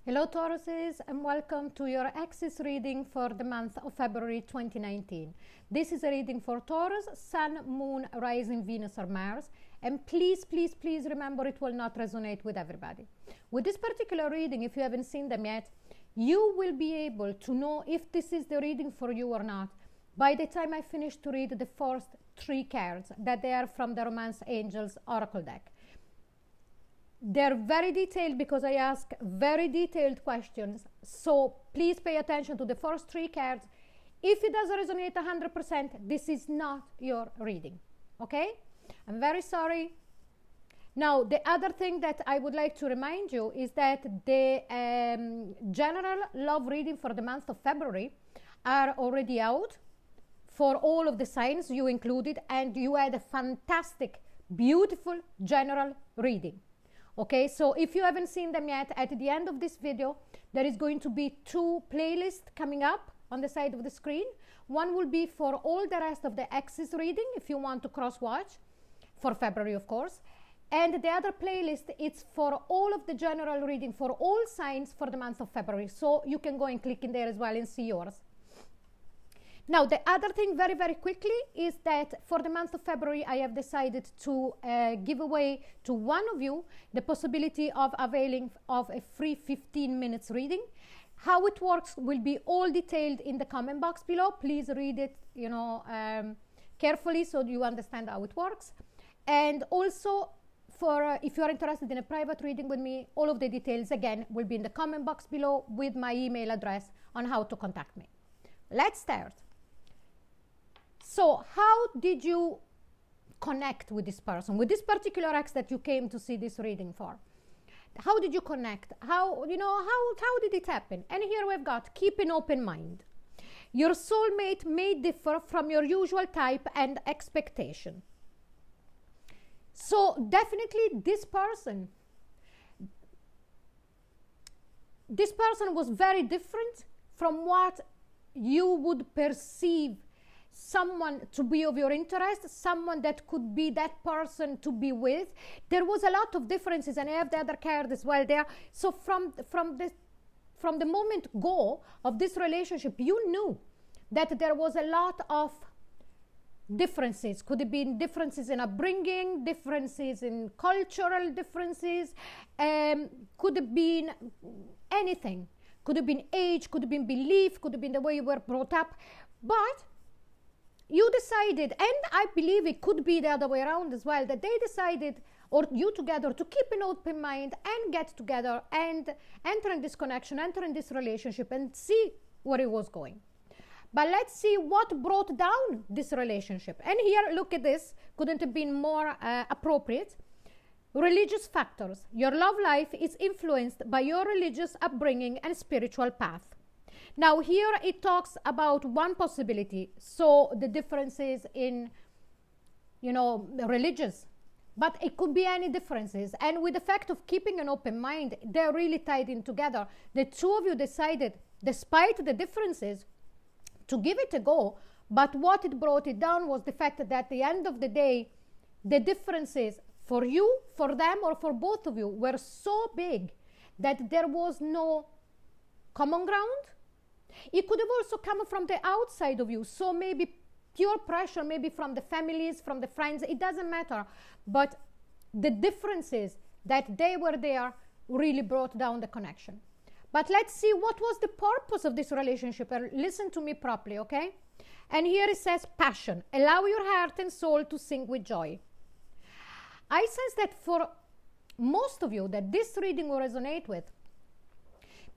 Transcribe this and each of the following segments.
Hello Tauruses, and welcome to your Axis reading for the month of February 2019. This is a reading for Taurus, Sun, Moon, Rising, Venus or Mars. And please remember, it will not resonate with everybody. With this particular reading, if you haven't seen them yet, you will be able to know if this is the reading for you or not by the time I finish to read the first 3 cards that they are from the Romance Angels Oracle deck. They're very detailed because I ask very detailed questions, so please pay attention to the first 3 cards. If it doesn't resonate 100%, this is not your reading, okay? I'm very sorry. Now, the other thing that I would like to remind you is that the general love reading for the month of February are already out for all of the signs, you included, and you had a fantastic, beautiful general reading. Okay, so if you haven't seen them yet, at the end of this video, there is going to be 2 playlists coming up on the side of the screen. One will be for all the rest of the Axis reading, if you want to cross-watch, for February, of course. And the other playlist, it's for all of the general reading for all signs for the month of February. So you can go and click in there as well and see yours. Now, the other thing very quickly is that for the month of February, I have decided to give away to one of you the possibility of availing of a free 15 minutes reading. How it works will be all detailed in the comment box below. Please read it, carefully so you understand how it works. And also, for if you are interested in a private reading with me, all of the details again will be in the comment box below with my email address on how to contact me. Let's start. So how did you connect with this person, with this particular ex that you came to see this reading for? How did you connect? How did it happen? And here we've got, keep an open mind. Your soulmate may differ from your usual type and expectation. So definitely this person was very different from what you would perceive someone to be of your interest, someone that could be that person to be with. There was a lot of differences, and I have the other card as well there. So from the moment go of this relationship, you knew that there was a lot of differences. Could have been differences in upbringing, differences in cultural differences, could have been anything. Could have been age, could have been belief, could have been the way you were brought up. But you decided, and I believe it could be the other way around as well, that they decided, or you together, to keep an open mind and get together and enter in this connection, enter in this relationship and see where it was going. But let's see what brought down this relationship. And here, look at this, couldn't have been more appropriate. Religious factors. Your love life is influenced by your religious upbringing and spiritual path. Now here it talks about one possibility, so the differences in, religious, but it could be any differences. And with the fact of keeping an open mind, they're really tied in together. The 2 of you decided, despite the differences, to give it a go, but what it brought it down was the fact that at the end of the day, the differences for you, for them, or for both of you were so big that there was no common ground. It could have also come from the outside of you, so maybe pure pressure, maybe from the families, from the friends, it doesn't matter. But the differences that they were there really brought down the connection. But let's see what was the purpose of this relationship. Listen to me properly, okay? And here it says passion. Allow your heart and soul to sing with joy. I sense that for most of you that this reading will resonate with,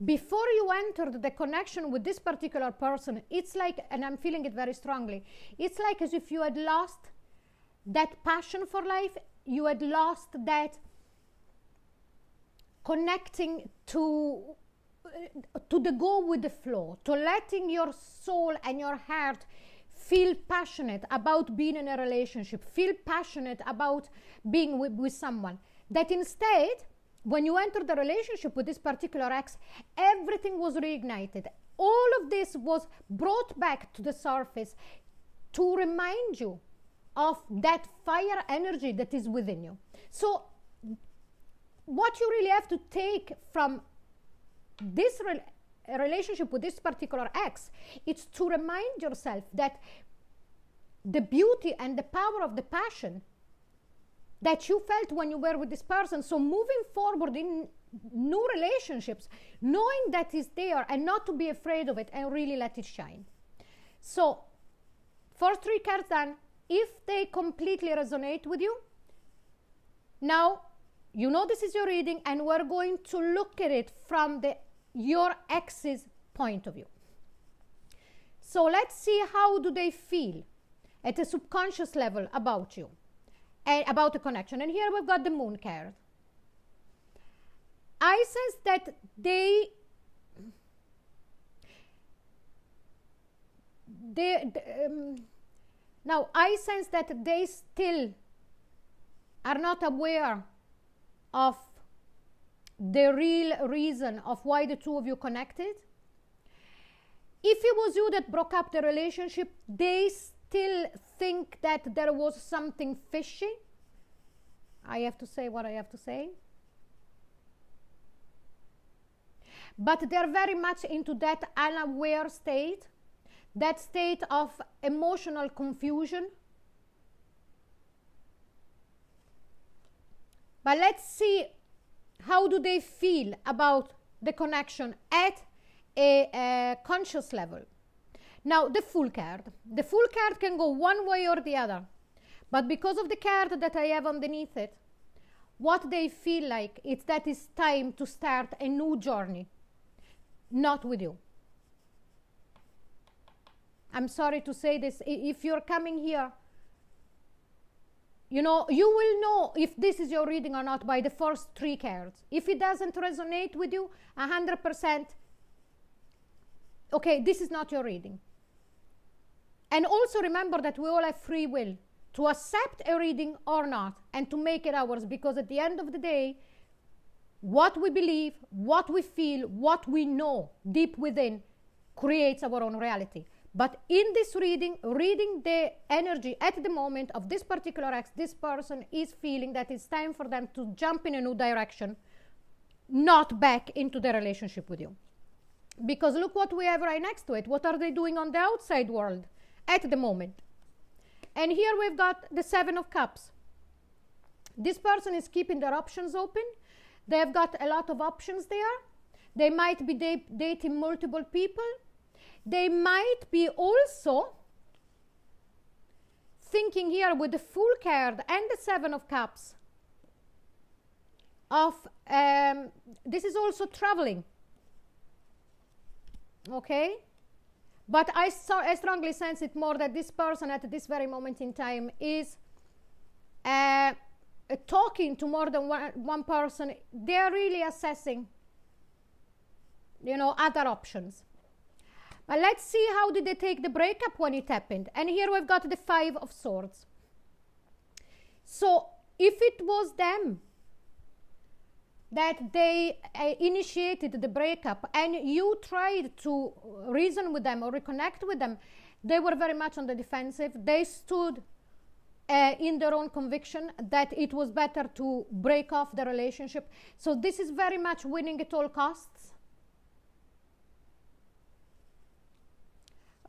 before you entered the connection with this particular person, it's like, and I'm feeling it very strongly, it's like as if you had lost that passion for life, you had lost that connecting to the go with the flow, to letting your soul and your heart feel passionate about being in a relationship, feel passionate about being with someone. That instead, when you entered the relationship with this particular ex, everything was reignited. All of this was brought back to the surface to remind you of that fire energy that is within you. So what you really have to take from this relationship with this particular ex, it's to remind yourself that the beauty and the power of the passion that you felt when you were with this person. So moving forward in new relationships, knowing that is there and not to be afraid of it and really let it shine. So first 3 cards done. If they completely resonate with you, now you know this is your reading, and we're going to look at it from your ex's point of view. So let's see, how do they feel at a subconscious level about you and about the connection. And here we've got the Moon card. I sense that now I sense that they still are not aware of the real reason of why the two of you connected. If it was you that broke up the relationship, they still think that there was something fishy. I have to say what I have to say. But they're very much into that unaware state, that state of emotional confusion. But let's see, how do they feel about the connection at a conscious level. Now, the Fool card. The Fool card can go one way or the other. But because of the card that I have underneath it, what they feel like is that it's time to start a new journey. Not with you. I'm sorry to say this. If you're coming here, you know, you will know if this is your reading or not by the first 3 cards. If it doesn't resonate with you 100%, okay, this is not your reading. And also remember that we all have free will to accept a reading or not, and to make it ours, because at the end of the day, what we believe, what we feel, what we know deep within creates our own reality. But in this reading the energy at the moment of this particular ex, this person is feeling that it's time for them to jump in a new direction, not back into the relationship with you. Because look what we have right next to it. What are they doing on the outside world at the moment? And here we've got the 7 of Cups. This person is keeping their options open. They've got a lot of options there. They might be dating multiple people. They might be also thinking here with the Fool card and the 7 of Cups of, this is also traveling. Okay? But I strongly sense it more that this person at this very moment in time is talking to more than one person. They're really assessing, you know, other options. But let's see, how did they take the breakup when it happened? And here we've got the 5 of Swords. So if it was them that they initiated the breakup and you tried to reason with them or reconnect with them, they were very much on the defensive. They stood in their own conviction that it was better to break off the relationship. So this is very much winning at all costs.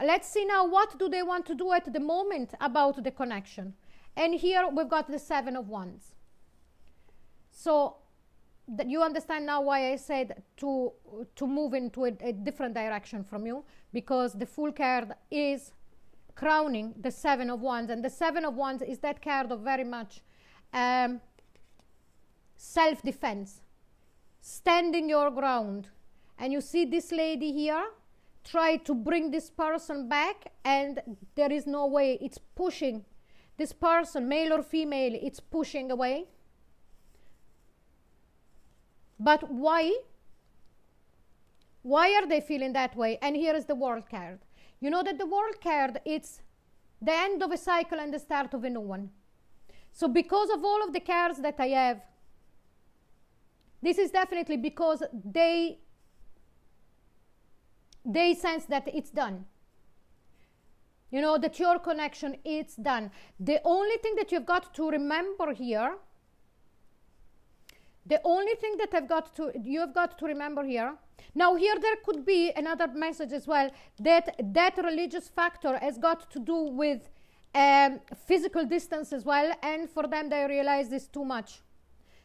Let's see now, what do they want to do at the moment about the connection? And here we've got the 7 of Wands. So you understand now why I said to move into a different direction from you, because the Fool card is crowning the 7 of Wands, and the 7 of Wands is that card of very much self-defense, standing your ground. And you see this lady here try to bring this person back, and there is no way. It's pushing this person, male or female, it's pushing away. But why are they feeling that way? And here is the World card. You know that the World card, it's the end of a cycle and the start of a new one. So because of all of the cards that I have, this is definitely because they sense that it's done. You know, that your connection, it's done. The only thing that you've got to remember here, The only thing that you have got to remember here, now here there could be another message as well, that religious factor has got to do with physical distance as well, and for them they realize it's too much.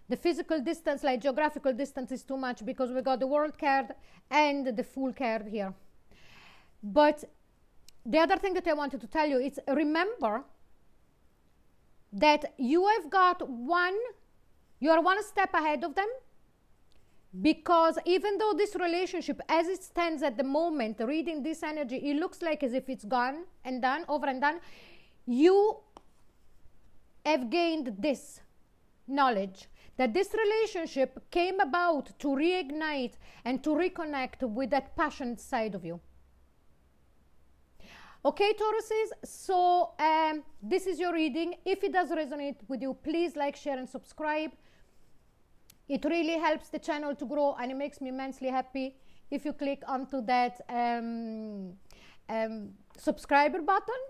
The physical distance, like geographical distance, is too much because we got the World card and the Fool card here. But the other thing that I wanted to tell you is, remember that you have got you are one step ahead of them, because even though this relationship as it stands at the moment, reading this energy, it looks like as if it's gone and done, over and done, you have gained this knowledge that this relationship came about to reignite and to reconnect with that passionate side of you. Okay, Tauruses, so this is your reading. If it does resonate with you, please like, share, and subscribe. It really helps the channel to grow, and it makes me immensely happy if you click onto that subscriber button.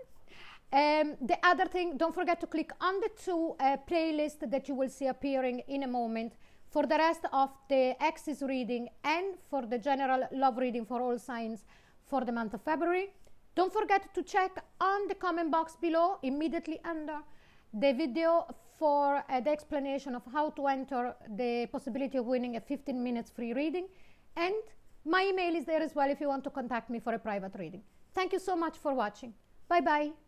The other thing, don't forget to click on the two playlists that you will see appearing in a moment for the rest of the Axis reading and for the general love reading for all signs for the month of February. Don't forget to check on the comment box below, immediately under the video, for the explanation of how to enter the possibility of winning a 15 minutes free reading. And my email is there as well if you want to contact me for a private reading. Thank you so much for watching. Bye bye.